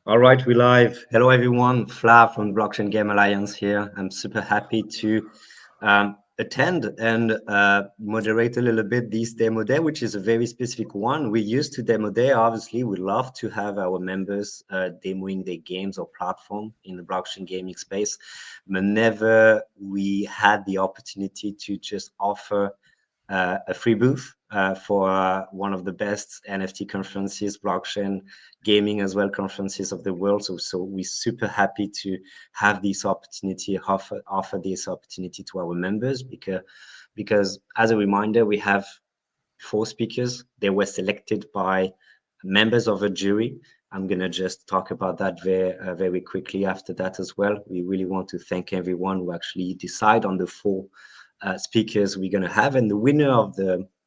All right, we live. Hello, everyone. Flav from Blockchain Game Alliance here. I'm super happy to attend and moderate a little bit this demo day, which is a very specific one. We used to demo day. Obviously, we love to have our members demoing their games or platform in the blockchain gaming space. But never we had the opportunity to just offer a free booth for one of the best NFT conferences, blockchain gaming as well conferences of the world. So we're super happy to have this opportunity, offer this opportunity to our members because as a reminder, we have 4 speakers. They were selected by members of a jury. I'm gonna just talk about that very quickly after that as well. We really want to thank everyone who actually decide on the 4 speakers we're going to have, and the winner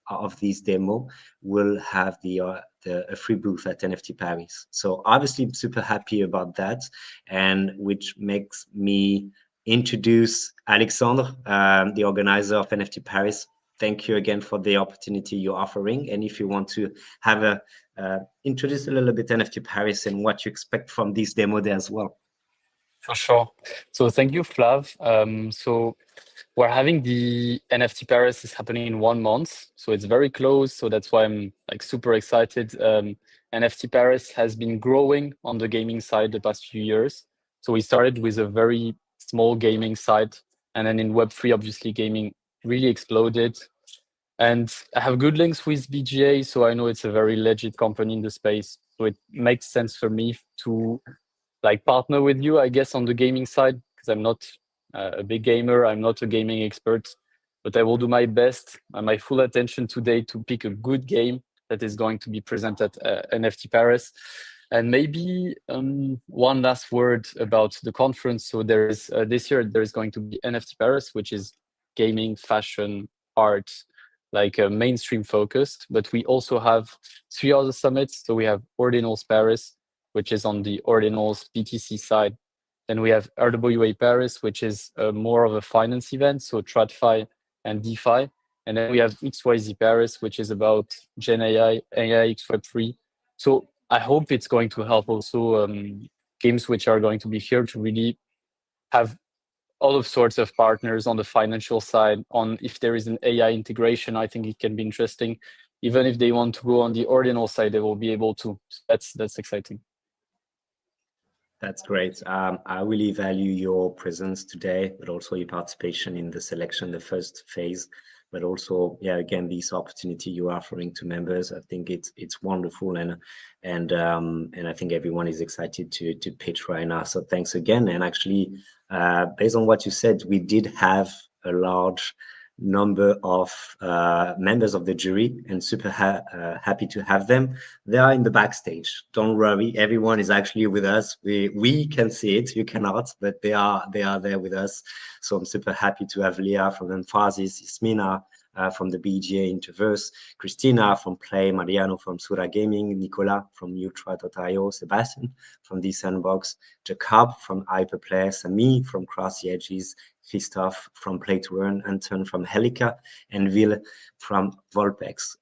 of this demo will have a free booth at NFT Paris. So obviously I'm super happy about that, and which makes me introduce Alexandre, the organizer of NFT Paris. Thank you again for the opportunity you're offering. And if you want to have introduce a little bit NFT Paris and what you expect from this demo day as well. For sure. So thank you, Flav. So we're having the NFT Paris is happening in 1 month, so it's very close. So that's why I'm like super excited. NFT Paris has been growing on the gaming side the past few years. So we started with a very small gaming side, and then in Web3, obviously gaming really exploded. And I have good links with BGA, so I know it's a very legit company in the space. So it makes sense for me to like partner with you, I guess, on the gaming side, because I'm not a big gamer. I'm not a gaming expert, but I will do my best and my full attention today to pick a good game that is going to be presented at NFT Paris. And maybe one last word about the conference. So there is this year there is going to be NFT Paris, which is gaming, fashion, art, like mainstream focused. But we also have 3 other summits. So we have Ordinals Paris, which is on the Ordinals BTC side. Then we have RWA Paris, which is more of a finance event, so TradFi and DeFi. And then we have XYZ Paris, which is about Gen AI, AIX Web3. So I hope it's going to help also games which are going to be here to really have all of sorts of partners on the financial side. On if there is an AI integration, I think it can be interesting. Even if they want to go on the ordinal side, they will be able to. That's exciting. That's great. I really value your presence today, but also your participation in the selection, the first phase, but also, yeah, again, this opportunity you're offering to members. I think it's wonderful, and I think everyone is excited to pitch right now. So thanks again. And actually, based on what you said, we did have a large number of members of the jury, and super happy to have them. They are in the backstage. Don't worry, everyone is actually with us. We can see it, you cannot, but they are there with us. So I'm super happy to have Leah from Emphasis, Ismina from the BGA Interverse, Christina from Play, Mariano from Sura Gaming, Nicola from Nutra.io, Sebastian from The Sandbox, Jacob from Hyperplay, Sami from Cross the Edges, Christophe from Play to Earn, Anton from Helica, and Will from Volpex.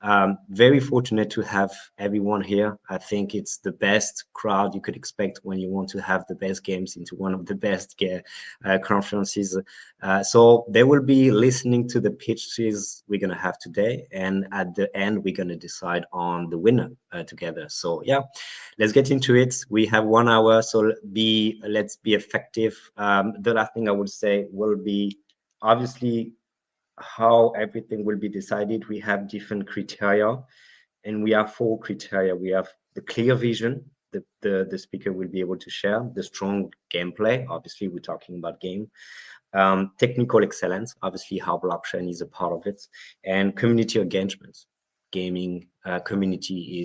Very fortunate to have everyone here. I think it's the best crowd you could expect when you want to have the best games into one of the best conferences. So they will be listening to the pitches we're going to have today, and at the end, we're going to decide on the winner together. So yeah, let's get into it. We have 1 hour, so let's be effective. The last thing I would say will be obviously how everything will be decided. We have different criteria, and we have 4 criteria. We have the clear vision the speaker will be able to share, the strong gameplay. Obviously, we're talking about game. Technical excellence, obviously how blockchain is a part of it, and community engagement. Gaming community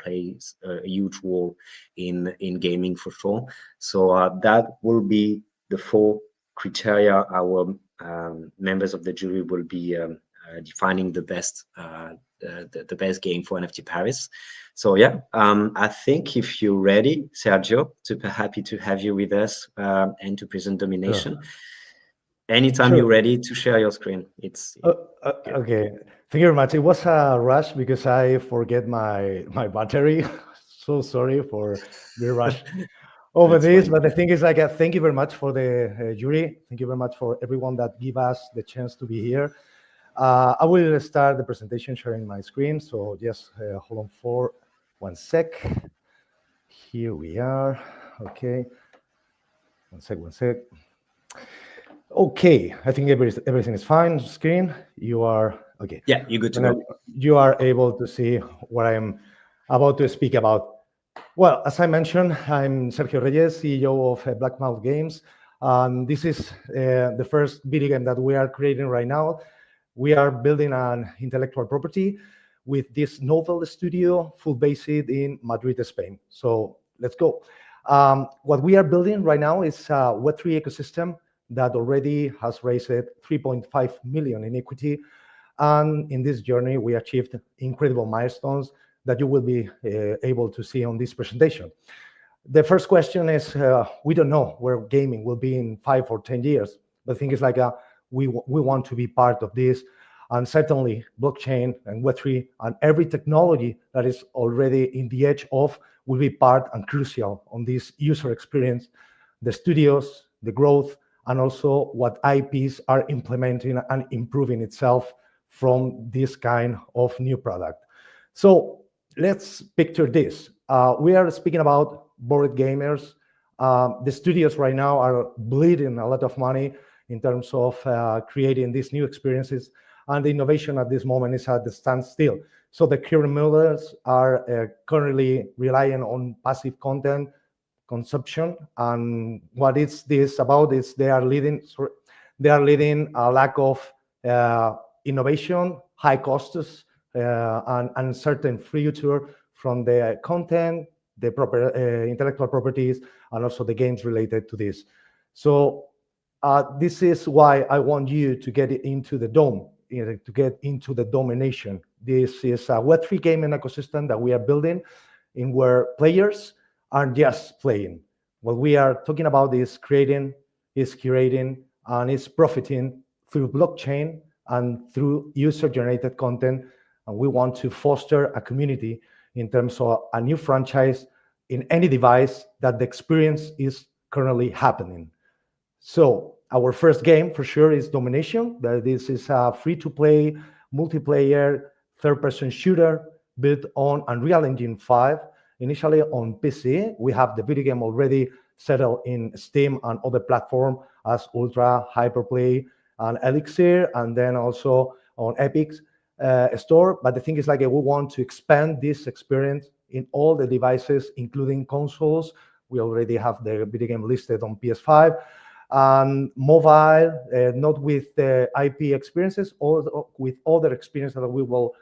plays a huge role in gaming for sure. So that will be the 4 criteria our members of the jury will be defining the best game for NFT Paris. So yeah, I think if you're ready, Sergio, super happy to have you with us and to present Domination. Sure. Anytime Sure. you're ready to share your screen, it's okay. Thank you very much. It was a rush because I forget my battery, so sorry for the rush over That's this, fine. but the thing is like, thank you very much for the jury. Thank you very much for everyone that give us the chance to be here. I will start the presentation sharing my screen. So just hold on for 1 sec. Here we are. Okay. 1 sec, 1 sec. Okay, I think everything is fine. Screen, you are okay. Yeah, you're good to go. You are able to see what I'm about to speak about. Well, as I mentioned, I'm Sergio Reyes, CEO of Blackmouth Games. This is the first video game that we are creating right now. We are building an intellectual property with this novel studio, full based in Madrid, Spain. So let's go. What we are building right now is a Web3 ecosystem that already has raised 3.5 million in equity. And in this journey, we achieved incredible milestones that you will be able to see on this presentation. The first question is, we don't know where gaming will be in 5 or 10 years. The thing is like, we want to be part of this. And certainly blockchain and Web3 and every technology that is already in the edge of will be part and crucial on this user experience, the studios, the growth, and also what IPs are implementing and improving itself from this kind of new product. So let's picture this. We are speaking about board gamers. The studios right now are bleeding a lot of money in terms of creating these new experiences, and the innovation at this moment is at the standstill. So the current models are currently relying on passive content consumption, and what is this about is they are leading a lack of innovation, high costs, and uncertain future from the content, the proper intellectual properties, and also the games related to this. So this is why I want you to get into the dome, to get into the domination. This is a Web3 gaming ecosystem that we are building in where players aren't just playing. What we are talking about is creating, is curating, and is profiting through blockchain and through user-generated content. And we want to foster a community in terms of a new franchise in any device that the experience is currently happening. So our first game for sure is Domination. This is a free-to-play, multiplayer, third-person shooter built on Unreal Engine 5. Initially on PC, we have the video game already settled in Steam and other platforms as Ultra, Hyperplay, and Elixir, and then also on Epic's store. But the thing is like we want to expand this experience in all the devices, including consoles. We already have the video game listed on PS5 and mobile, not with the IP experiences, or with other experiences that we will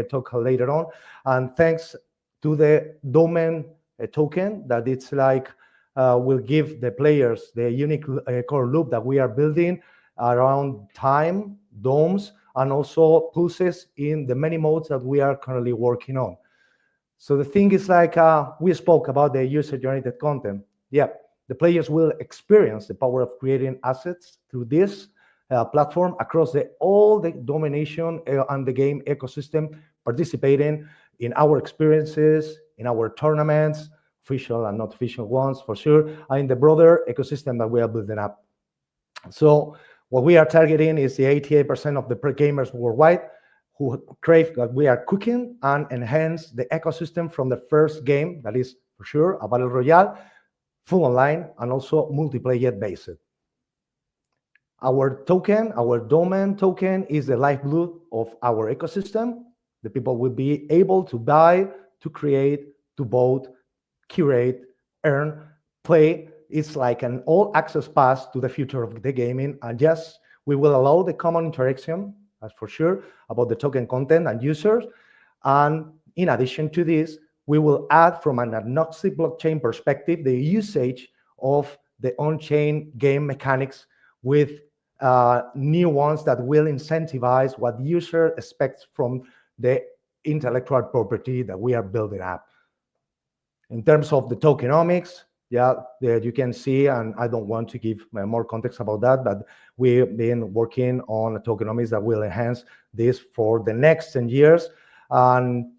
talk later on. And thanks to the domain token that it's like will give the players the unique core loop that we are building around time, domes, and also pulses in the many modes that we are currently working on. So the thing is like we spoke about the user-generated content. Yeah, the players will experience the power of creating assets through this platform across all the domination and the game ecosystem, participating in our experiences, in our tournaments, official and not official ones for sure, and in the broader ecosystem that we are building up. So what we are targeting is the 88% of the gamers worldwide who crave that we are cooking and enhance the ecosystem from the first game, that is for sure a battle royale, full online, and also multiplayer based. Our token, our domain token, is the lifeblood of our ecosystem. The people will be able to buy, to create, to vote, curate, earn, play. It's like an all-access pass to the future of the gaming. And yes, we will allow the common interaction, that's for sure, about the token content and users. And in addition to this, we will add from an agnostic blockchain perspective the usage of the on-chain game mechanics with new ones that will incentivize what the user expects from the intellectual property that we are building up. In terms of the tokenomics, you can see, and I don't want to give more context about that, but we've been working on tokenomics that will enhance this for the next 10 years. And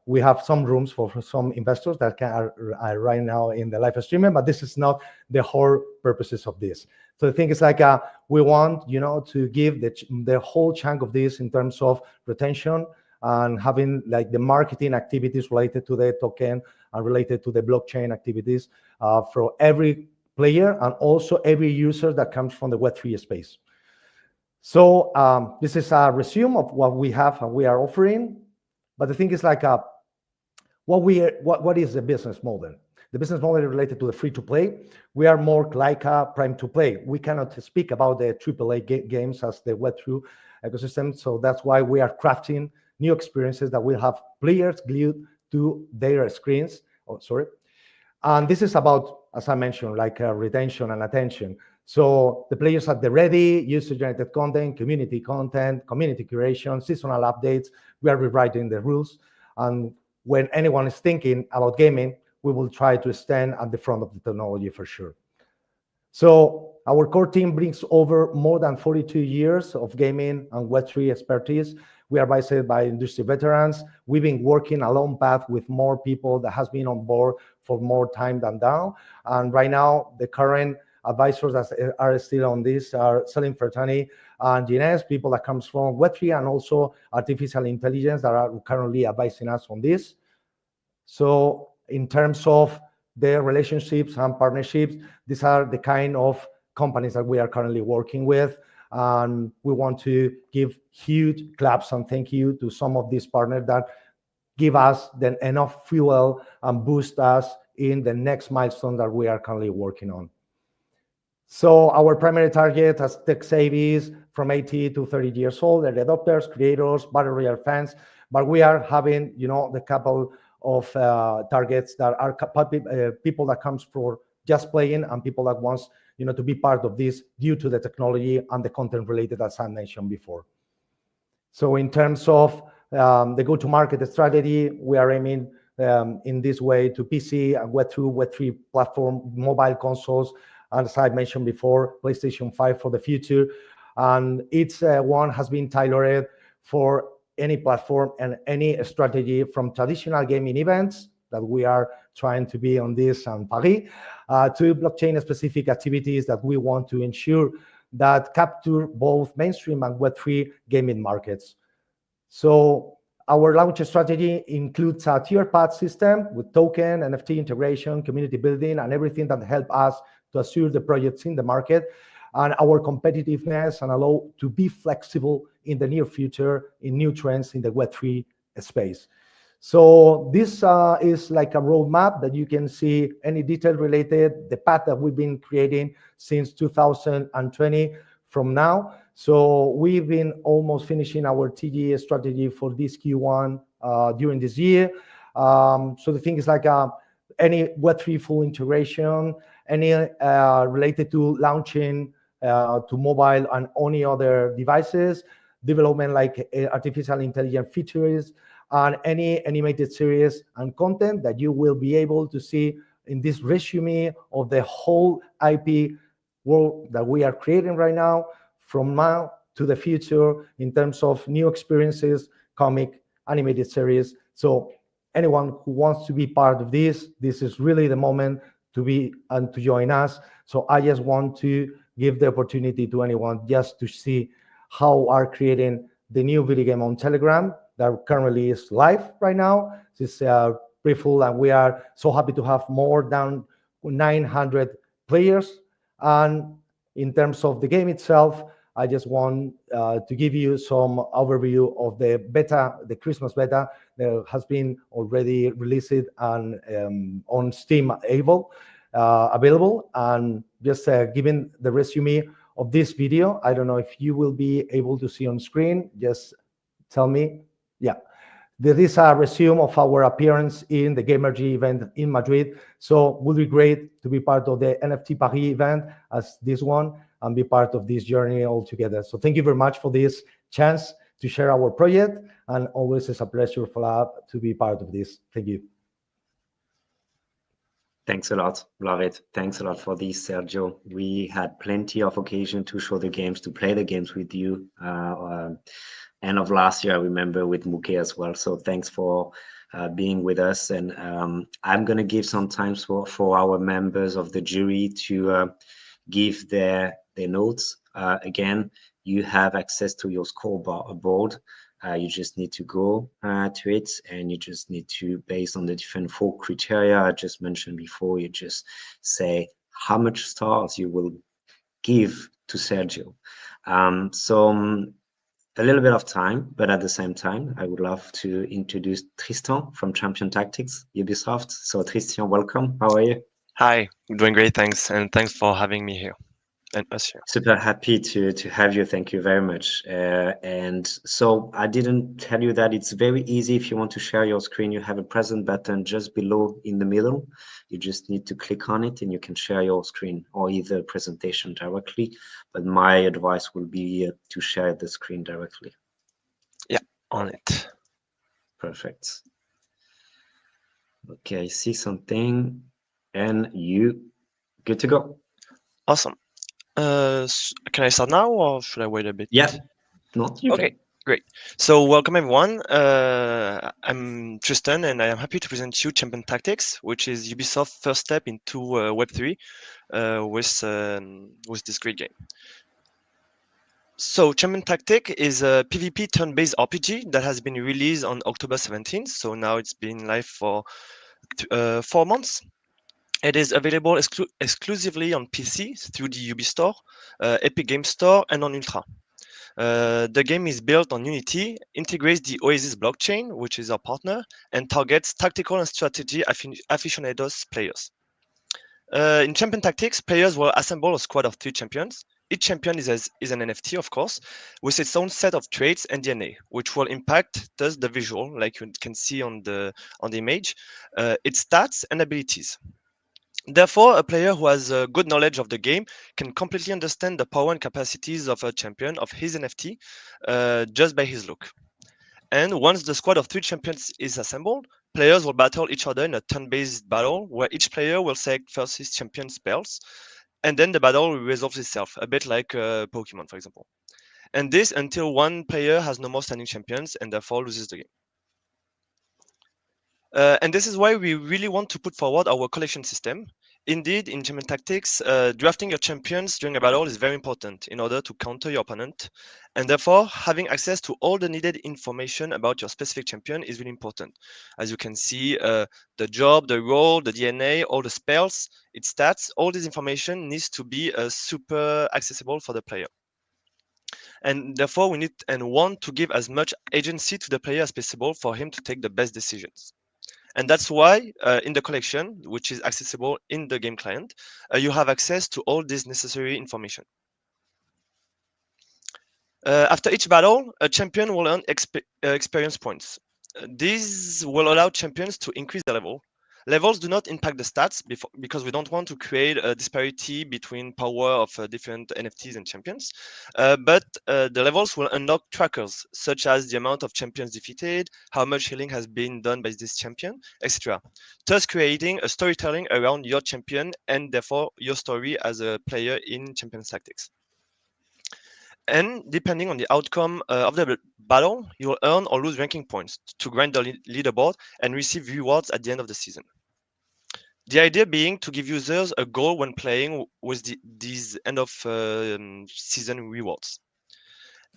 we have some rooms for some investors that are right now in the live streaming, but this is not the whole purposes of this. So the thing is like we want, to give the whole chunk of this in terms of retention and having like the marketing activities related to the token and related to the blockchain activities for every player and also every user that comes from the Web3 space. So this is a resume of what we have and we are offering. But the thing is like, what is the business model? The business model is related to the free-to-play. We are more like a prime-to-play. We cannot speak about the AAA games as the Web3 ecosystem. So that's why we are crafting new experiences that will have players glued to their screens. And this is about, as I mentioned, like retention and attention. So the players at the ready, user-generated content, community curation, seasonal updates. We are rewriting the rules. And when anyone is thinking about gaming, we will try to stand at the front of the technology for sure. So our core team brings over more than 42 years of gaming and Web3 expertise. We are advised by industry veterans. We've been working a long path with more people that has been on board for more time than now. And right now, the current advisors that are still on this are Selim Fertani and Gines, people that comes from Web3 and also artificial intelligence that are currently advising us on this. So in terms of the relationships and partnerships, these are the kind of companies that we are currently working with. And we want to give huge claps and thank you to some of these partners that give us then enough fuel and boost us in the next milestone that we are currently working on. So our primary target as tech savies from 80 to 30 years old, early adopters, creators, battle royale fans, but we are having, the couple of targets that are people that comes for just playing and people that wants, to be part of this due to the technology and the content related, as I mentioned before. So in terms of the go-to-market strategy, we are aiming in this way to PC and Web3 platform, mobile consoles, and as I mentioned before, PlayStation 5 for the future. And each one has been tailored for any platform and any strategy from traditional gaming events that we are trying to be on this and Paris, to blockchain-specific activities that we want to ensure that capture both mainstream and Web3 gaming markets. So our launch strategy includes a tier path system with token, NFT integration, community building, and everything that help us to assure the projects in the market and our competitiveness and allow to be flexible in the near future in new trends in the Web3 space. So this is like a roadmap that you can see any detail related, the path that we've been creating since 2020 from now. So we've been almost finishing our TGA strategy for this Q1 during this year. So the thing is like any Web3 full integration, any related to launching to mobile and any other devices, development like artificial intelligence features, and any animated series and content that you will be able to see in this resume of the whole IP world that we are creating right now, from now to the future in terms of new experiences, comic, animated series. So anyone who wants to be part of this is really the moment to be and to join us. So I just want to give the opportunity to anyone just to see how we are creating the new video game on Telegram that currently is live right now. It's pretty full, and we are so happy to have more than 900 players. And in terms of the game itself, I just want to give you some overview of the beta, the Christmas beta that has been already released and on Steam available. And just giving the resume of this video, I don't know if you will be able to see on screen. Just tell me. Yeah. There is a resume of our appearance in the Gamergy event in Madrid. So it would be great to be part of the NFT Paris event as this one and be part of this journey all together. So thank you very much for this chance to share our project. And always it's a pleasure to be part of this. Thank you. Thanks a lot. Love it. Thanks a lot for this, Sergio. We had plenty of occasion to show the games, to play the games with you. End of last year, I remember with Muke as well. So thanks for being with us. And I'm going to give some time for our members of the jury to give their notes. Again, you have access to your scoreboard. You just need to go to it, and you just need to, based on the different 4 criteria I just mentioned before, you just say how much stars you will give to Sergio. A little bit of time, but at the same time, I would love to introduce Tristan from Champion Tactics, Ubisoft. So Tristan, welcome. How are you? Hi, doing great, thanks, and thanks for having me here and us here. Super happy to have you. Thank you very much. And so I didn't tell you that it's very easy. If you want to share your screen, you have a present button just below in the middle. You just need to click on it and you can share your screen or either presentation directly. But my advice will be to share the screen directly. Yeah, on it. Perfect. Okay, I see something and you good to go. Awesome. Can I start now or should I wait a bit? Yeah, no, you Okay, can. great. So welcome everyone. I'm Tristan and I am happy to present you Champion Tactics, which is Ubisoft's first step into Web3 with this great game. So Champion Tactic is a PvP turn-based RPG that has been released on October 17th. So now it's been live for 4 months. It is available exclusively on PC through the Ubi Store, Epic Game Store, and on Ultra. The game is built on Unity, integrates the Oasis blockchain, which is our partner, and targets tactical and strategy aficionados players. In Champion Tactics, players will assemble a squad of 3 champions. Each champion is an NFT, of course, with its own set of traits and DNA, which will impact thus the visual, like you can see on the image, its stats and abilities. Therefore, a player who has a good knowledge of the game can completely understand the power and capacities of a champion of his NFT just by his look. And once the squad of 3 champions is assembled, players will battle each other in a turn-based battle where each player will select first his champion spells, and then the battle resolves itself, a bit like Pokemon, for example. And this until one player has no more standing champions and therefore loses the game. And this is why we really want to put forward our collection system. Indeed, in Champion Tactics, drafting your champions during a battle is very important in order to counter your opponent. And therefore, having access to all the needed information about your specific champion is really important. As you can see, the job, the role, the DNA, all the spells, its stats, all this information needs to be super accessible for the player. And therefore, we need and want to give as much agency to the player as possible for him to take the best decisions. And that's why in the collection, which is accessible in the game client, you have access to all this necessary information. After each battle, a champion will earn experience points. These will allow champions to increase their level. Levels do not impact the stats because we don't want to create a disparity between power of different NFTs and champions. But the levels will unlock trackers, such as the amount of champions defeated, how much healing has been done by this champion, etc. Thus creating a storytelling around your champion and therefore your story as a player in Champions Tactics. And depending on the outcome of the battle, you will earn or lose ranking points to grind the leaderboard and receive rewards at the end of the season. The idea being to give users a goal when playing with these end of season rewards.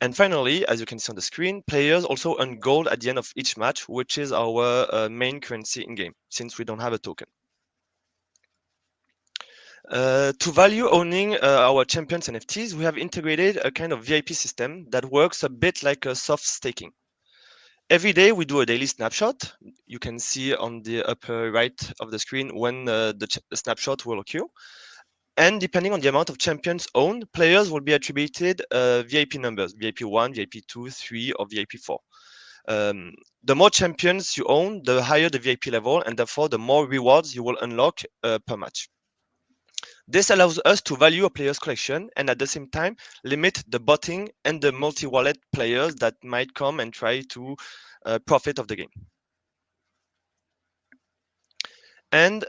And finally, as you can see on the screen, players also earn gold at the end of each match, which is our main currency in game, since we don't have a token. To value owning our champions NFTs, we have integrated a kind of VIP system that works a bit like a soft staking. Every day we do a daily snapshot. You can see on the upper right of the screen when the snapshot will occur. And depending on the amount of champions owned, players will be attributed VIP numbers, VIP 1, VIP 2, 3, or VIP 4. The more champions you own, the higher the VIP level, and therefore the more rewards you will unlock per match. This allows us to value a player's collection and at the same time limit the botting and the multi-wallet players that might come and try to profit of the game. And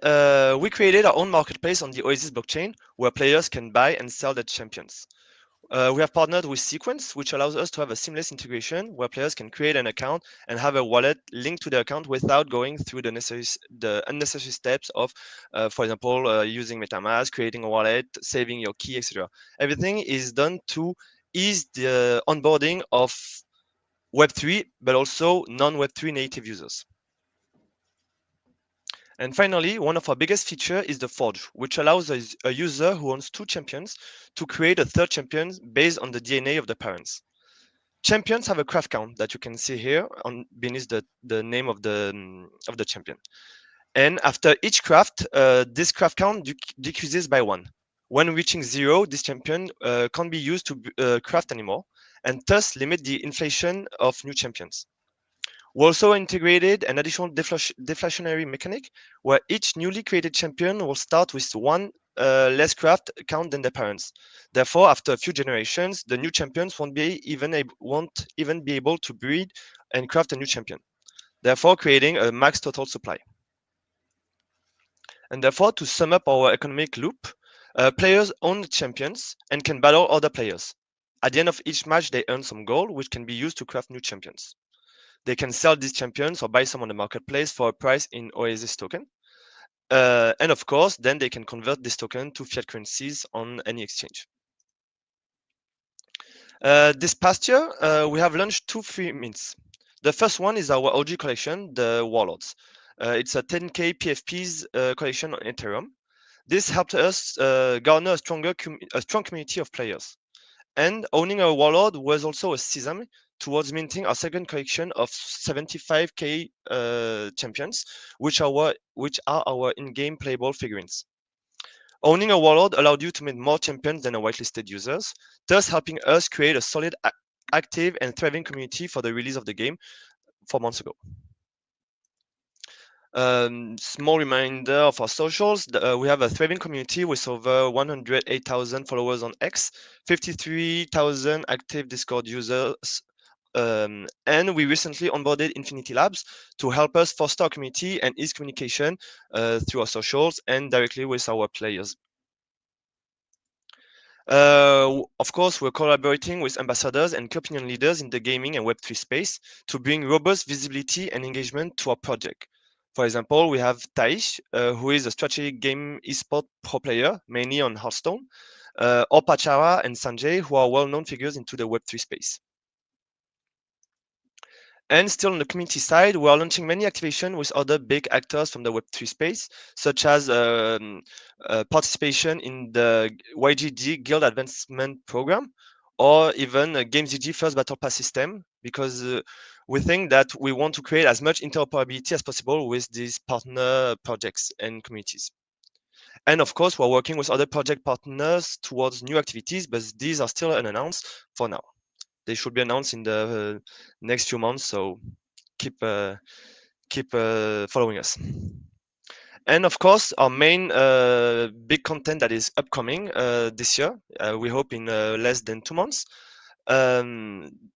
we created our own marketplace on the Oasis blockchain where players can buy and sell their champions. We have partnered with Sequence, which allows us to have a seamless integration where players can create an account and have a wallet linked to the account without going through the unnecessary steps of, for example, using MetaMask, creating a wallet, saving your key, etc. Everything is done to ease the onboarding of Web3, but also non-Web3 native users. And finally, one of our biggest features is the Forge, which allows a user who owns 2 champions to create a third champion based on the DNA of the parents. Champions have a craft count that you can see here beneath the name of the champion. And after each craft, this craft count decreases by 1. When reaching 0, this champion can't be used to craft anymore, and thus limit the inflation of new champions. We also integrated an additional deflationary mechanic where each newly created champion will start with 1 less craft count than their parents. Therefore, after a few generations, the new champions won't even be able to breed and craft a new champion, therefore creating a max total supply. And therefore, to sum up our economic loop, players own the champions and can battle other players. At the end of each match, they earn some gold, which can be used to craft new champions. They can sell these champions or buy some on the marketplace for a price in Oasis token. And of course, then they can convert this token to fiat currencies on any exchange. This past year, we have launched 2 free mints. The first one is our OG collection, the Warlords. It's a 10k PFPs collection on Ethereum. This helped us garner a strong community of players. And owning a Warlord was also a sesame towards minting our second collection of 75k champions, which are our in-game playable figurines. Owning a Warlord allowed you to mint more champions than a whitelisted users, thus helping us create a solid, active, and thriving community for the release of the game 4 months ago. Small reminder of our socials. We have a thriving community with over 108,000 followers on X, 53,000 active Discord users, and we recently onboarded Infinity Labs to help us foster our community and ease communication through our socials and directly with our players. Of course, we're collaborating with ambassadors and key opinion leaders in the gaming and Web3 space to bring robust visibility and engagement to our project. For example, we have Taish, who is a strategic game esport pro player, mainly on Hearthstone, or Pachara and Sanjay, who are well-known figures into the Web3 space. And still on the community side, we are launching many activations with other big actors from the Web3 space, such as participation in the YGG Guild Advancement Program, or even GameZG First Battle Pass system, because we think that we want to create as much interoperability as possible with these partner projects and communities. And of course, we're working with other project partners towards new activities, but these are still unannounced for now. They should be announced in the next few months, so keep following us. And of course, our main big content that is upcoming this year, we hope in less than 2 months.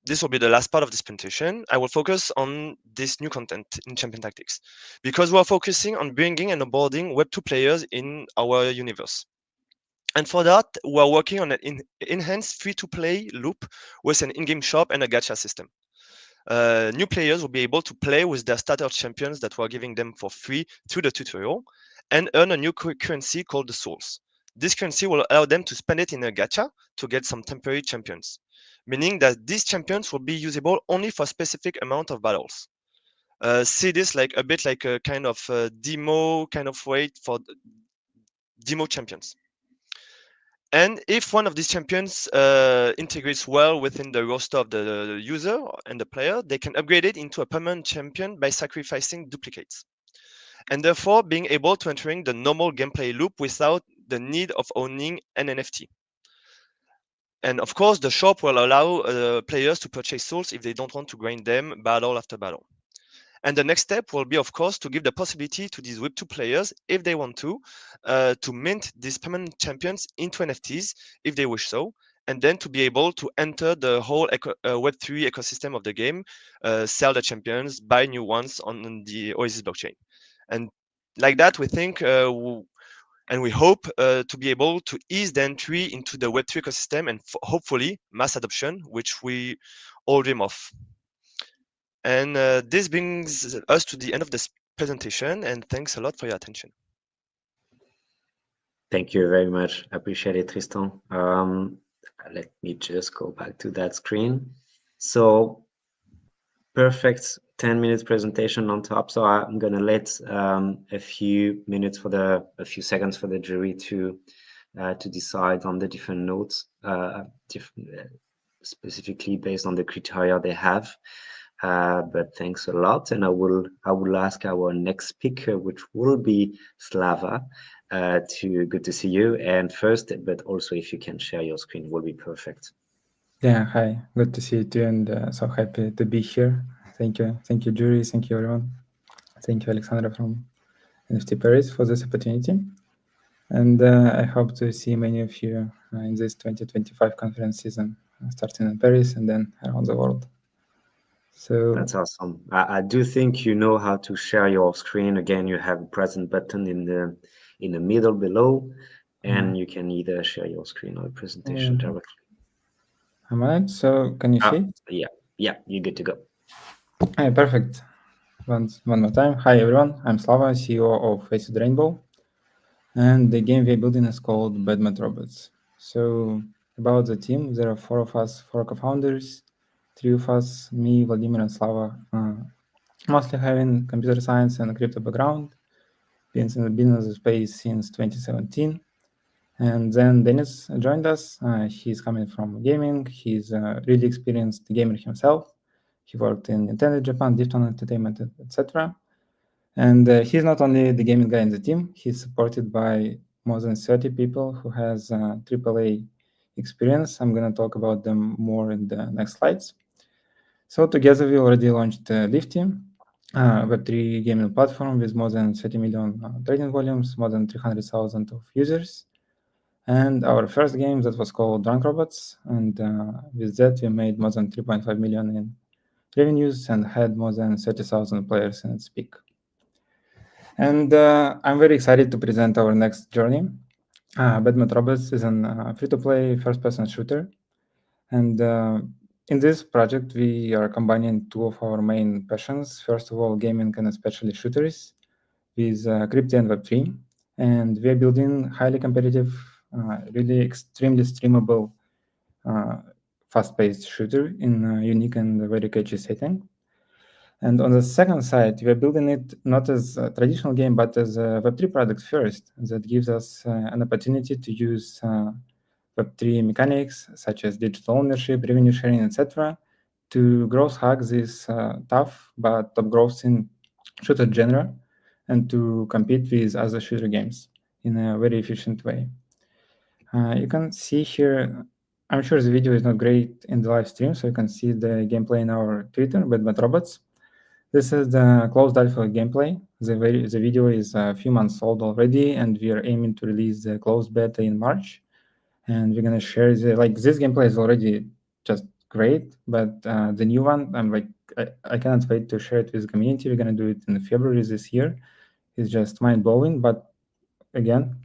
This will be the last part of this presentation. I will focus on this new content in Champion Tactics, because we are focusing on bringing and onboarding Web2 players in our universe. And for that, we're working on an enhanced free-to-play loop with an in-game shop and a gacha system. New players will be able to play with their starter champions that we're giving them for free through the tutorial and earn a new currency called the Souls. This currency will allow them to spend it in a gacha to get some temporary champions, meaning that these champions will be usable only for a specific amount of battles. See this like a bit like a kind of demo kind of way for demo champions. And if one of these champions integrates well within the roster of the user and the player, they can upgrade it into a permanent champion by sacrificing duplicates, and therefore being able to entering the normal gameplay loop without the need of owning an NFT. And of course, the shop will allow players to purchase souls if they don't want to grind them battle after battle. And the next step will be, of course, to give the possibility to these Web2 players, if they want to mint these permanent champions into NFTs, if they wish so, and then to be able to enter the whole Web3 ecosystem of the game, sell the champions, buy new ones on the Oasis blockchain. And like that, we think, And we hope to be able to ease the entry into the Web3 ecosystem and hopefully mass adoption, which we all dream of. And this brings us to the end of this presentation, and thanks a lot for your attention. Thank you very much. I appreciate it, Tristan. Let me just go back to that screen. So perfect 10 minutes presentation on top. So I'm gonna let a few seconds for the jury to decide on the different notes, specifically based on the criteria they have. But thanks a lot, and I will ask our next speaker, which will be Slava. Good to see you. And first, but also if you can share your screen, will be perfect. Yeah, hi. Good to see you too, and so happy to be here. Thank you, jury. Thank you, everyone. Thank you, Alexandra from NFT Paris for this opportunity. And I hope to see many of you in this 2025 conference season, starting in Paris and then around the world. So that's awesome. I do think you know how to share your screen. Again, you have a present button in the middle below, and you can either share your screen or presentation directly. Am I? So can you see? Yeah, you're good to go. Perfect. One more time. Hi everyone, I'm Slava, CEO of Faced Rainbow, and the game we're building is called Badman Robots. So about the team, there are 4 of us, 4 co-founders, 3 of us, me, Vladimir, and Slava, mostly having computer science and crypto background, been in the space since 2017. And then Dennis joined us. He's coming from gaming. He's a really experienced gamer himself. He worked in Nintendo Japan, Difton Entertainment, etc. And he's not only the gaming guy in the team, he's supported by more than 30 people who has AAA experience. I'm going to talk about them more in the next slides. So together we already launched Lifty, Web3 gaming platform with more than 30 million trading volumes, more than 300,000 of users. And our first game that was called Drunk Robots. And with that, we made more than 3.5 million in revenues and had more than 30,000 players in its peak. And I'm very excited to present our next journey. Badman Robots is a free-to-play first-person shooter. And in this project, we are combining 2 of our main passions. First of all, gaming and especially shooters with crypto and Web3. And we are building highly competitive, really extremely streamable, fast-paced shooter in a unique and very catchy setting. And on the second side, we are building it not as a traditional game, but as a Web3 product first. That gives us an opportunity to use Web3 mechanics, such as digital ownership, revenue sharing, etc., to growth hack this tough but top grossing shooter genre, and to compete with other shooter games in a very efficient way. You can see here, I'm sure the video is not great in the live stream, so you can see the gameplay in our Twitter, Badman Robots. This is the closed alpha gameplay. The video is a few months old already, and we are aiming to release the closed beta in March. And we're gonna share this gameplay is already just great, but the new one, I cannot wait to share it with the community. We're gonna do it in February this year. It's just mind blowing, but again,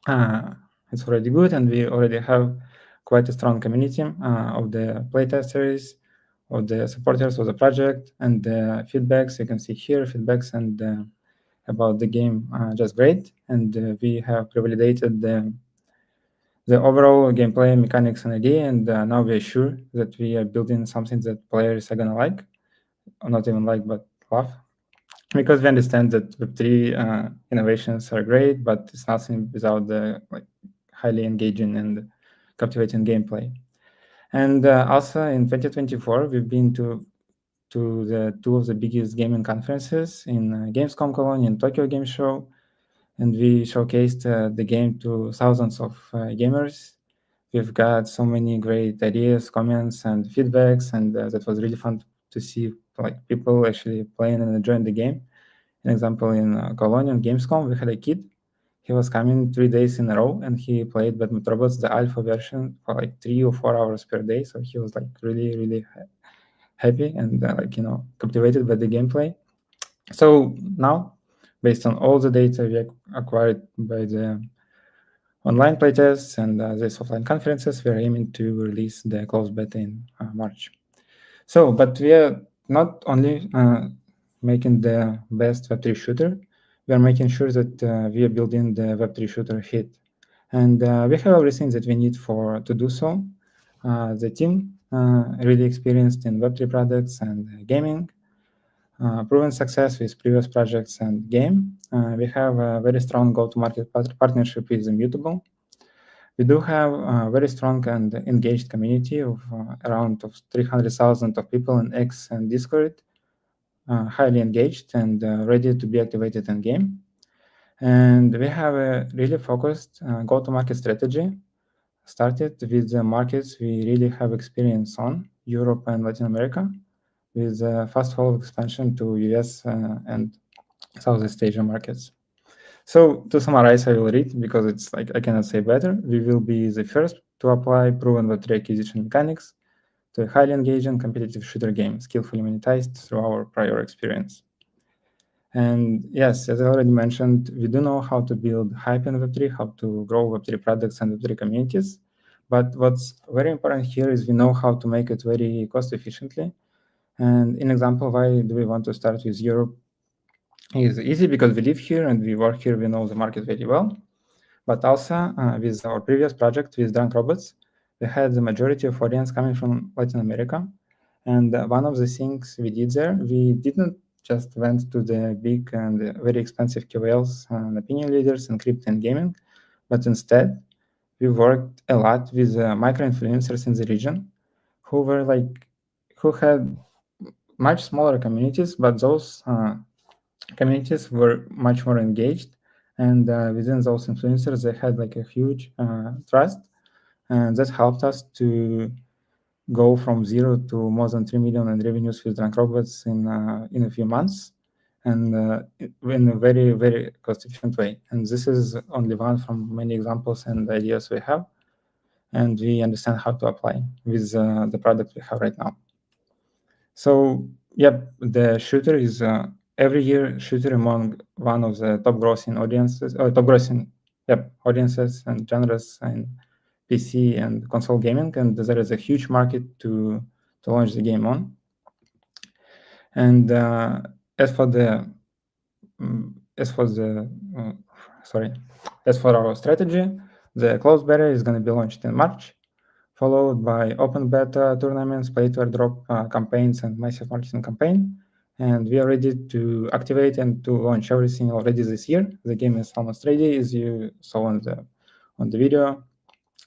it's already good, and we already have quite a strong community of the playtesters, of the supporters of the project, and the feedbacks you can see here, feedbacks and about the game just great. And we have validated the overall gameplay mechanics and idea, and now we are sure that we are building something that players are gonna like, or not even like, but love. Because we understand that Web3 innovations are great, but it's nothing without the highly engaging and captivating gameplay. And also in 2024, we've been to the 2 of the biggest gaming conferences in Gamescom Cologne and Tokyo Game Show, and we showcased the game to thousands of gamers. We've got so many great ideas, comments, and feedbacks, and that was really fun to see people actually playing and enjoying the game. An example, in Cologne on Gamescom, we had a kid. He was coming 3 days in a row, and he played Badman Robots, the alpha version, for 3 or 4 hours per day. So he was really, really happy and captivated by the gameplay. So now, based on all the data we acquired by the online playtests and these offline conferences. We're aiming to release the closed beta in March. So, but we are not only making the best Web3 shooter, we are making sure that we are building the Web3 shooter hit. And we have everything that we need to do so. The team really experienced in Web3 products and gaming, proven success with previous projects and game. We have a very strong go-to-market partnership with Immutable. We do have a very strong and engaged community of around 300,000 of people in X and Discord, highly engaged and ready to be activated in game. And we have a really focused go-to-market strategy, started with the markets we really have experience on, Europe and Latin America, with fast follow expansion to US and Southeast Asia markets. So to summarize, I will read because it's like I cannot say better. We will be the first to apply proven Web3 acquisition mechanics to a highly engaging competitive shooter game, skillfully monetized through our prior experience. And yes, as I already mentioned, we do know how to build hype in Web3, how to grow Web3 products and Web3 communities. But what's very important here is we know how to make it very cost efficiently. And an example why do we want to start with Europe is easy because we live here and we work here, we know the market very well. But also with our previous project with Drunk Robots, we had the majority of audience coming from Latin America. And one of the things we did there, we didn't just went to the big and very expensive KOLs and opinion leaders in crypto and gaming, but instead we worked a lot with micro-influencers in the region who had much smaller communities, but those communities were much more engaged, and within those influencers they had like a huge trust, and that helped us to go from 0 to more than 3 million in revenues with Drunk Robots in a few months, and in a very, very cost-efficient way. And this is only one from many examples and ideas we have, and we understand how to apply with the product we have right now. So, yep, the shooter is every year shooter among one of the top grossing audiences, audiences and genres in PC and console gaming, and there is a huge market to launch the game on. And as for our strategy, the closed beta is going to be launched in March, followed by open beta tournaments, play to airdrop campaigns, and massive marketing campaign. And we are ready to activate and to launch everything already this year. The game is almost ready, as you saw on the video,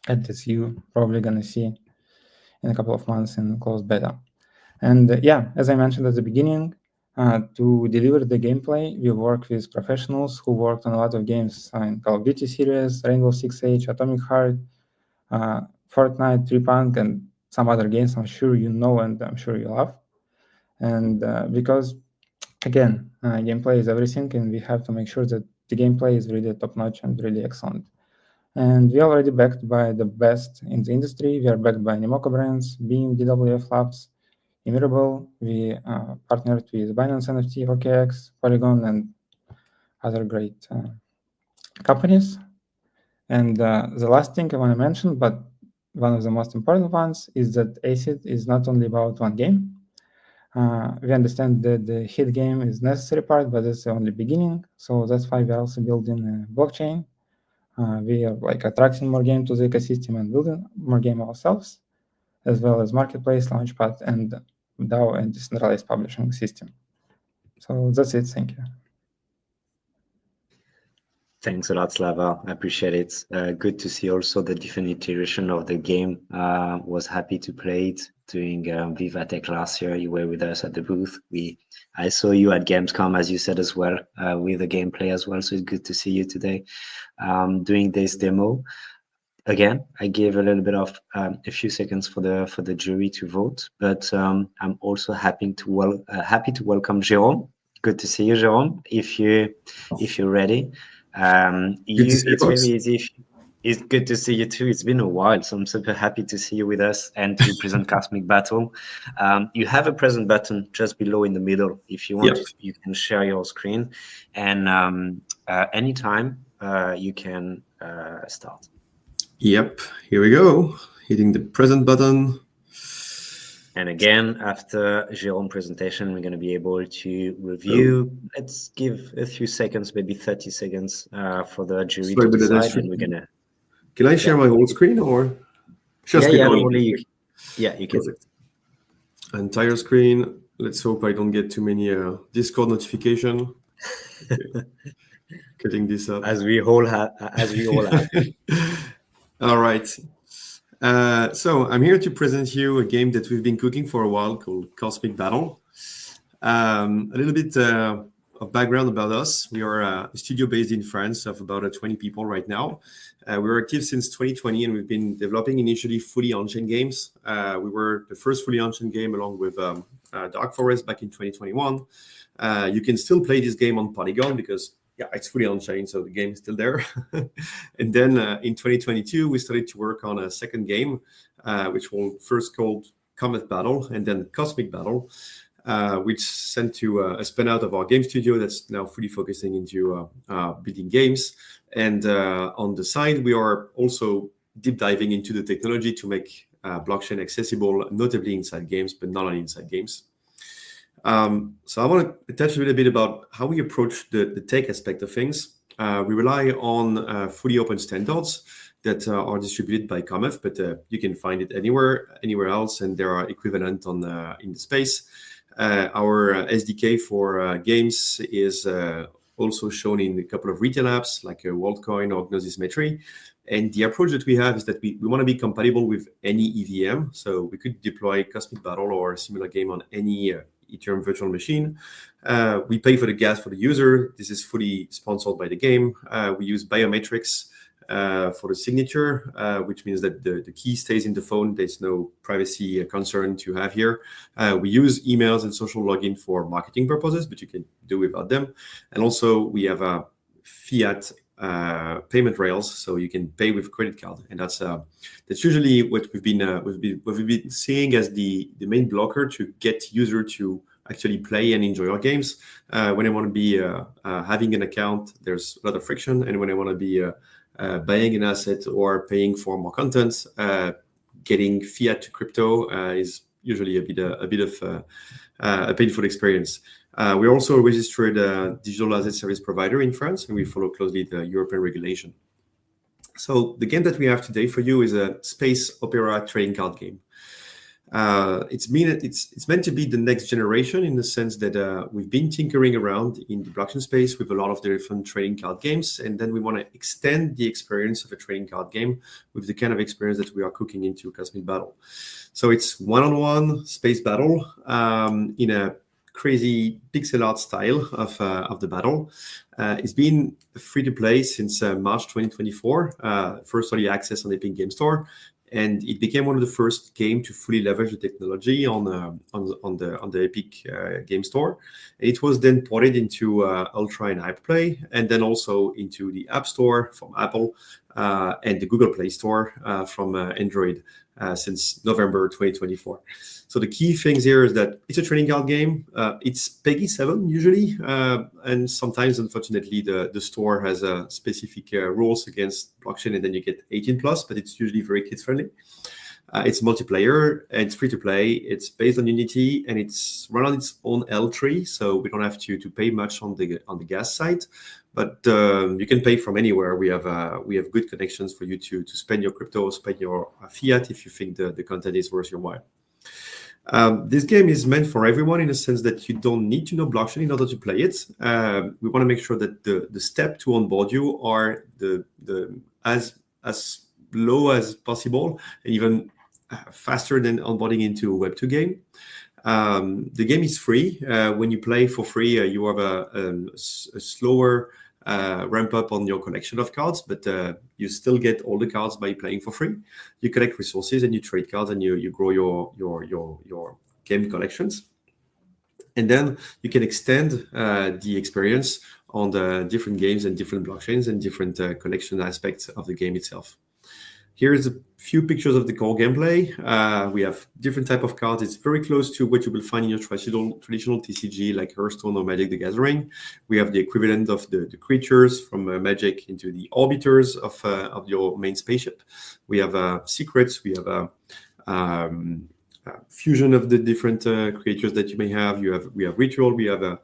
and as you probably gonna see in a couple of months in closed beta. And as I mentioned at the beginning, to deliver the gameplay, we work with professionals who worked on a lot of games in Call of Duty series, Rainbow Six Siege, Atomic Heart, Fortnite, Tripunk, and some other games I'm sure you know and I'm sure you love. And because, again, gameplay is everything, and we have to make sure that the gameplay is really top-notch and really excellent. And we are already backed by the best in the industry. We are backed by Animoca brands, Beam, DWF Labs, Immutable. We partnered with Binance NFT, OKX, Polygon, and other great companies. And the last thing I want to mention, but one of the most important ones, is that ACID is not only about one game. We understand that the hit game is necessary part, but it's the only beginning. So that's why we're also building a blockchain. We are like attracting more game to the ecosystem and building more game ourselves, as well as marketplace, launchpad, and DAO and decentralized publishing system. So that's it. Thank you. Thanks a lot, Slava. I appreciate it. Good to see also the different iteration of the game. Was happy to play it during Vivatech last year. You were with us at the booth. I saw you at Gamescom, as you said as well, with the gameplay as well. So it's good to see you today doing this demo. Again, I gave a little bit of a few seconds for the jury to vote, but I'm also happy to welcome Jérôme. Good to see you, Jérôme. If you're ready. It's very easy. It's good to see you too. It's been a while, so I'm super happy to see you with us and to present Cosmic Battle. You have a present button just below in the middle. If you want, you can share your screen, and anytime you can start. Yep, here we go. Hitting the present button. And again, after Jérôme's presentation, we're going to be able to review. Let's give a few seconds, maybe 30 seconds for the jury to decide. And we're going to... Can I share my whole screen or? You can. Perfect. Entire screen. Let's hope I don't get too many Discord notification. Okay. Cutting this up. As we all have. All right. So I'm here to present you a game that we've been cooking for a while called Cosmic Battle. A little bit of background about us. We are a studio based in France of about 20 people right now. We're active since 2020 and we've been developing initially fully on-chain games. We were the first fully on-chain game along with Dark Forest back in 2021. You can still play this game on Polygon because it's fully on-chain, so the game is still there. And then in 2022, we started to work on a second game, which was first called Comet Battle and then Cosmic Battle, which sent to a spin out of our game studio that's now fully focusing into building games. And on the side, we are also deep diving into the technology to make blockchain accessible, notably inside games, but not only inside games. So I want to touch a little bit about how we approach the tech aspect of things. We rely on fully open standards that are distributed by COMEF, but you can find it anywhere else, and there are equivalent in the space. Our SDK for games is also shown in a couple of retail apps like WorldCoin or Gnosis Metri. And the approach that we have is that we want to be compatible with any EVM. So we could deploy Cosmic Battle or a similar game on any Ethereum virtual machine. We pay for the gas for the user. This is fully sponsored by the game. We use biometrics for the signature, which means that the key stays in the phone. There's no privacy concern to have here. We use emails and social login for marketing purposes, but you can do without them. And also we have a fiat payment rails, so you can pay with credit card, and that's usually what we've been seeing as the main blocker to get user to actually play and enjoy our games. When I want to be having an account, there's a lot of friction, and when I want to be buying an asset or paying for more content, getting fiat to crypto is usually a bit of a painful experience. We're also a registered digital asset service provider in France, and we follow closely the European regulation. So the game that we have today for you is a space opera trading card game. It's meant to be the next generation in the sense that we've been tinkering around in the blockchain space with a lot of different trading card games, and then we want to extend the experience of a trading card game with the kind of experience that we are cooking into Cosmic Battle. So it's one-on-one space battle in a crazy pixel art style of the battle. It's been free to play since March 2024, first early access on Epic Game Store, and it became one of the first games to fully leverage the technology on the Epic Game Store. It was then ported into Ultra and Hyperplay, and then also into the App Store from Apple and the Google Play Store from Android since November 2024. So the key things here is that it's a trading card game. It's PEGI 7 usually, and sometimes, unfortunately, the store has specific rules against blockchain, and then you get 18+, but it's usually very kid-friendly. It's multiplayer, it's free to play, it's based on Unity, and it's run on its own L3, so we don't have to pay much on the gas side. But you can pay from anywhere. We have good connections for you to spend your crypto, spend your fiat if you think the content is worth your while. This game is meant for everyone in the sense that you don't need to know blockchain in order to play it. We want to make sure that the step to onboard you are as low as possible, and even faster than onboarding into a Web2 game. The game is free. When you play for free, you have a slower ramp up on your collection of cards, but you still get all the cards by playing for free. You collect resources and you trade cards, and you grow your game collections. And then you can extend the experience on the different games and different blockchains and different collection aspects of the game itself. Here's a few pictures of the core gameplay. We have different type of cards. It's very close to what you will find in your traditional TCG like Hearthstone or Magic the Gathering. We have the equivalent of the creatures from Magic into the orbiters of your main spaceship. We have secrets. We have fusion of the different creatures that you may have. We have ritual. We have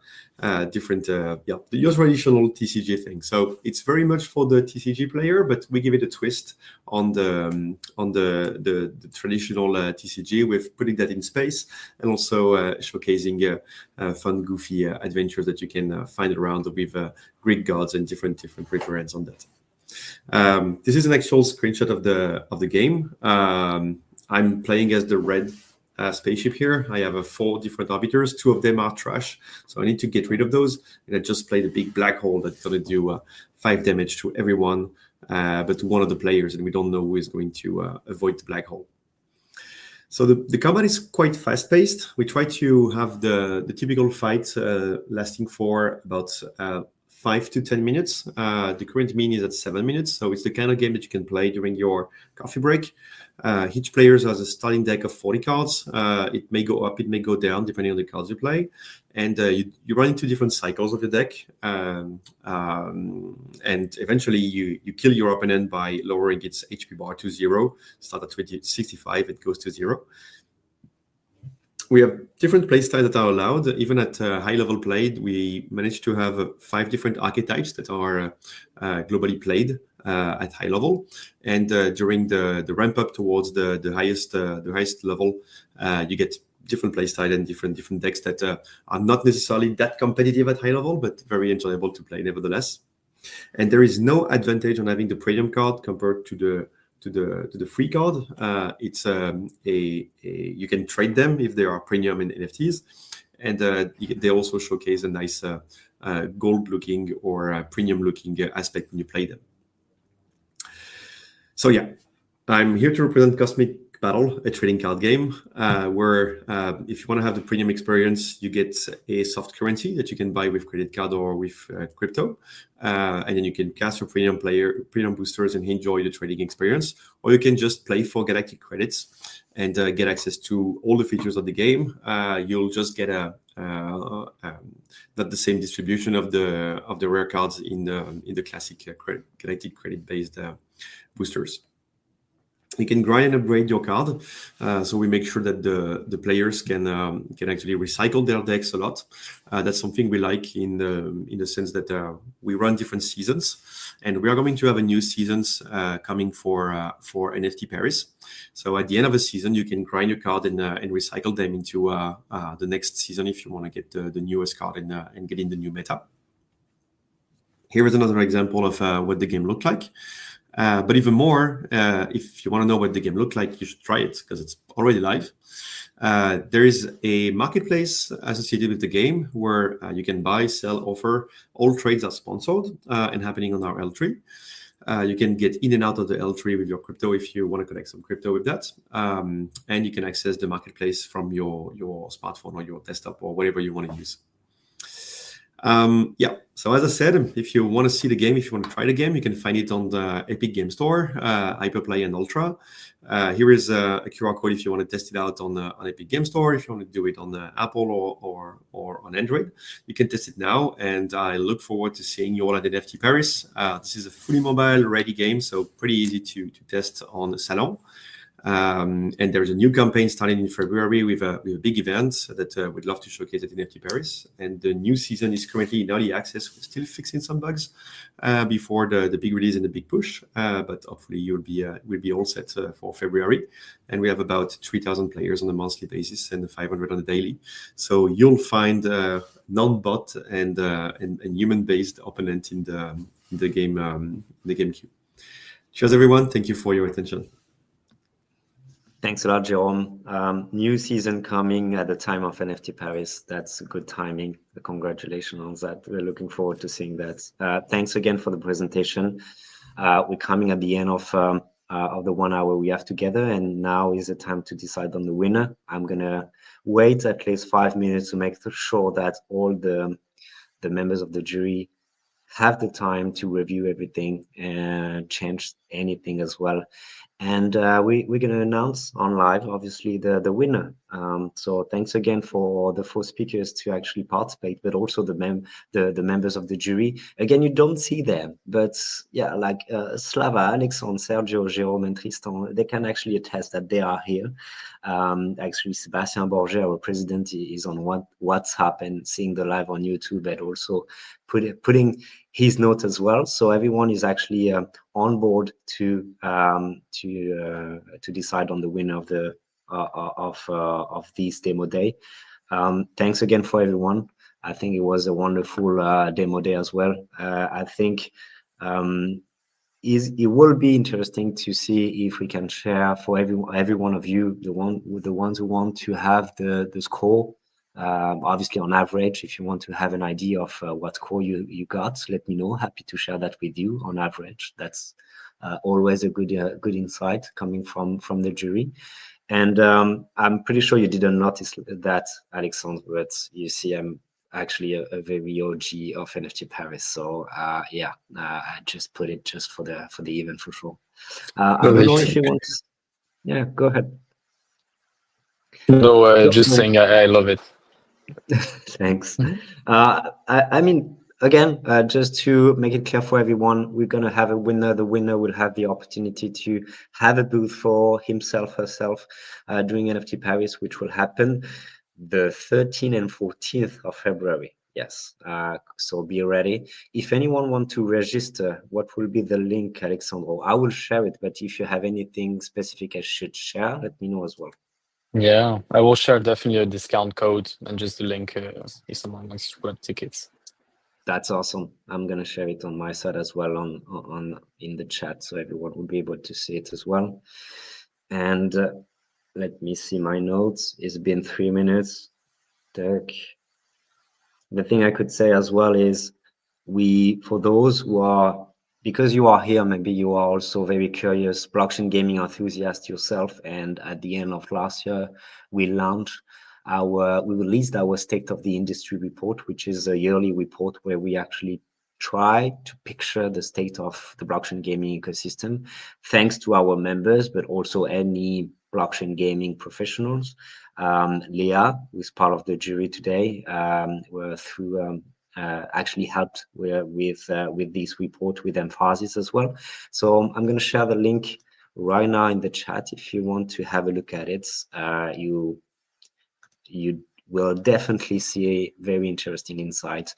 different your traditional TCG thing. So it's very much for the TCG player, but we give it a twist on the traditional TCG with putting that in space and also showcasing fun, goofy adventures that you can find around with Greek gods and different reference on that. This is an actual screenshot of the game. I'm playing as the red spaceship here. I have 4 different arbiters. 2 of them are trash, so I need to get rid of those. And I just played a big black hole that's going to do 5 damage to everyone, but to one of the players, and we don't know who is going to avoid the black hole. So the combat is quite fast-paced. We try to have the typical fight lasting for about 5 to 10 minutes. The current mean is at 7 minutes, so it's the kind of game that you can play during your coffee break. Each player has a starting deck of 40 cards. It may go up, it may go down, depending on the cards you play. And you run into different cycles of the deck. And eventually you kill your opponent by lowering its HP bar to 0. Start at 65, it goes to 0. We have different play styles that are allowed. Even at high level played, we managed to have 5 different archetypes that are globally played at high level. And during the ramp up towards the highest level, you get different play style and different decks that are not necessarily that competitive at high level, but very enjoyable to play nevertheless. And there is no advantage on having the premium card compared to the free card. It's you can trade them if they are premium in NFTs, and they also showcase a nice gold looking or premium looking aspect when you play them. So yeah, I'm here to represent Cosmic Battle, a trading card game where if you want to have the premium experience, you get a soft currency that you can buy with credit card or with crypto, and then you can cast your premium boosters and enjoy the trading experience, or you can just play for galactic credits and get access to all the features of the game. You'll just get not the same distribution of the rare cards in the classic galactic credit based boosters. You can grind and upgrade your card, so we make sure that the players can actually recycle their decks a lot. That's something we like in the sense that we run different seasons, and we are going to have a new seasons coming for NFT Paris. So at the end of a season, you can grind your card and recycle them into the next season if you want to get the newest card and get in the new meta. Here is another example of what the game looked like. But even more, if you want to know what the game looked like, you should try it because it's already live. There is a marketplace associated with the game where you can buy, sell, offer. All trades are sponsored and happening on our L3. You can get in and out of the L3 with your crypto if you want to collect some crypto with that. And you can access the marketplace from your smartphone or your desktop or whatever you want to use. So as I said, if you want to see the game, if you want to try the game, you can find it on the Epic Game Store, Hyperplay and Ultra. Here is a QR code if you want to test it out on Epic Game Store. If you want to do it on Apple or on Android, you can test it now. And I look forward to seeing you all at NFT Paris. This is a fully mobile ready game, so pretty easy to test on the Salon. And there's a new campaign starting in February with a big event that we'd love to showcase at NFT Paris. And the new season is currently in early access. We're still fixing some bugs before the big release and the big push. But hopefully we'll be all set for February. And we have about 3,000 players on a monthly basis and 500 on a daily. So you'll find non-bot and human-based opponent in the game queue. Cheers, everyone! Thank you for your attention. Thanks a lot, Jerome. New season coming at the time of NFT Paris. That's good timing. Congratulations on that. We're looking forward to seeing that. Thanks again for the presentation. We're coming at the end of the 1 hour we have together, and now is the time to decide on the winner. I'm gonna wait at least 5 minutes to make sure that all the members of the jury have the time to review everything and change anything as well. And we're going to announce on live, obviously, the winner. So thanks again for the 4 speakers to actually participate, but also the members of the jury. Again, you don't see them, but yeah, like Slava, Alexandre, Sergio, Jérôme, and Tristan, they can actually attest that they are here. Actually, Sébastien Borger, our president, is on WhatsApp and seeing the live on YouTube, but also putting his note as well. So everyone is actually on board to decide on the winner of the of this demo day. Thanks again for everyone. I think it was a wonderful demo day as well. I think it will be interesting to see if we can share for every one of you, the ones who want to have the score. Obviously on average, if you want to have an idea of what score you got, let me know. Happy to share that with you on average. That's always a good insight coming from the jury. And I'm pretty sure you didn't notice that, Alexandre, but you see I'm actually a very OG of NFT Paris. So yeah, I just put it just for the event for sure. I don't know if you want to. Yeah, go ahead. No, just saying I love it. Thanks. I mean, again, just to make it clear for everyone, we're going to have a winner. The winner will have the opportunity to have a booth for himself, herself during NFT Paris, which will happen the 13th and 14th of February. Yes, so be ready. If anyone wants to register, what will be the link, Alexandro? I will share it, but if you have anything specific I should share, let me know as well. Yeah, I will share definitely a discount code and just the link if someone wants to grab tickets. That's awesome. I'm gonna share it on my side as well on in the chat, so everyone will be able to see it as well. And let me see my notes. It's been 3 minutes. Dirk. The thing I could say as well is for those who are, because you are here, maybe you are also very curious, blockchain gaming enthusiast yourself. And at the end of last year, we released our State of the Industry report, which is a yearly report where we actually try to picture the state of the blockchain gaming ecosystem, thanks to our members, but also any blockchain gaming professionals. Leah, who's part of the jury today, actually helped with this report with emphasis as well. So I'm going to share the link right now in the chat if you want to have a look at it. You will definitely see a very interesting insight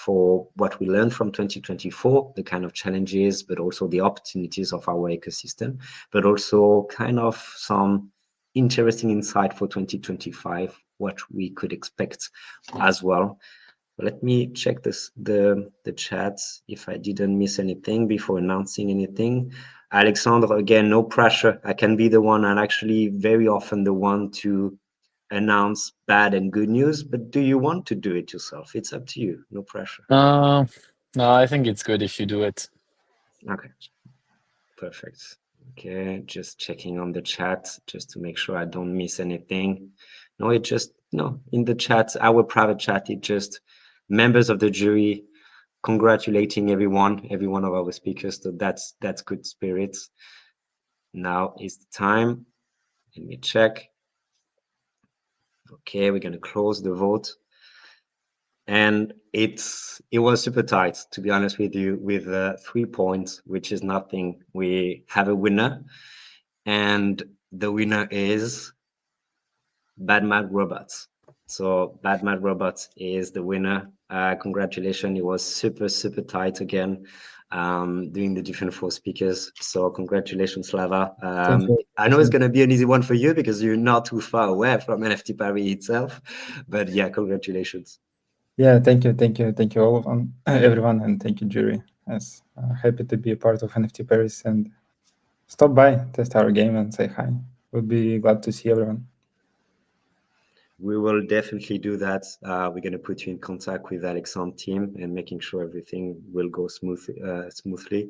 for what we learned from 2024, the kind of challenges, but also the opportunities of our ecosystem, but also kind of some interesting insight for 2025, what we could expect as well. Let me check the chat if I didn't miss anything before announcing anything. Alexandre, again, no pressure. I can be the one, and actually very often the one to announce bad and good news, but do you want to do it yourself? It's up to you. No pressure. No, I think it's good if you do it. Okay. Perfect. Okay, just checking on the chat just to make sure I don't miss anything. No, in the chat, our private chat, it just members of the jury congratulating every one of our speakers. So that's good spirits. Now is the time. Let me check. Okay, we're gonna close the vote. And it was super tight, to be honest with you, with 3 points, which is nothing. We have a winner, and the winner is Bad Mad Robots. So Bad Mad Robots is the winner. Congratulations. It was super, super tight again, doing the different 4 speakers. So congratulations, Slava. I know it's going to be an easy one for you because you're not too far away from NFT Paris itself. But yeah, congratulations. Yeah, thank you all everyone, and thank you, jury. Yes, happy to be a part of NFT Paris and stop by, test our game, and say hi. Would be glad to see everyone. We will definitely do that. We're going to put you in contact with Alexandre's team and making sure everything will go smoothly.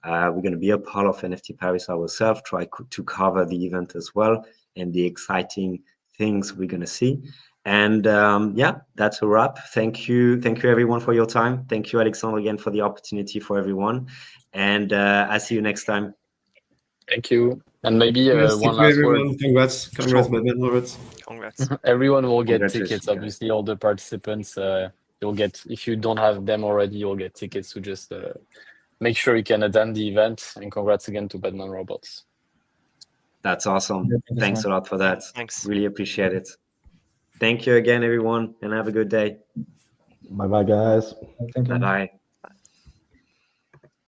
We're going to be a part of NFT Paris ourselves, try to cover the event as well and the exciting things we're going to see. And yeah, that's a wrap. Thank you everyone for your time. Thank you, Alexandre, again for the opportunity for everyone. And I'll see you next time. Thank you. And maybe Yes, one thank you, last word. everyone. Congrats, Batman Lawrence. Congrats. Everyone will get Congratulations, tickets. guys. Obviously, all the participants, you'll get, if you don't have them already, you'll get tickets. So just make sure you can attend the event. And congrats again to Batman Robots. That's awesome. Yeah, thank you so Thanks a much. lot for that. Thanks. Really appreciate it. Thank you again, everyone, and have a good day. Bye bye, guys. Thank you. Bye-bye.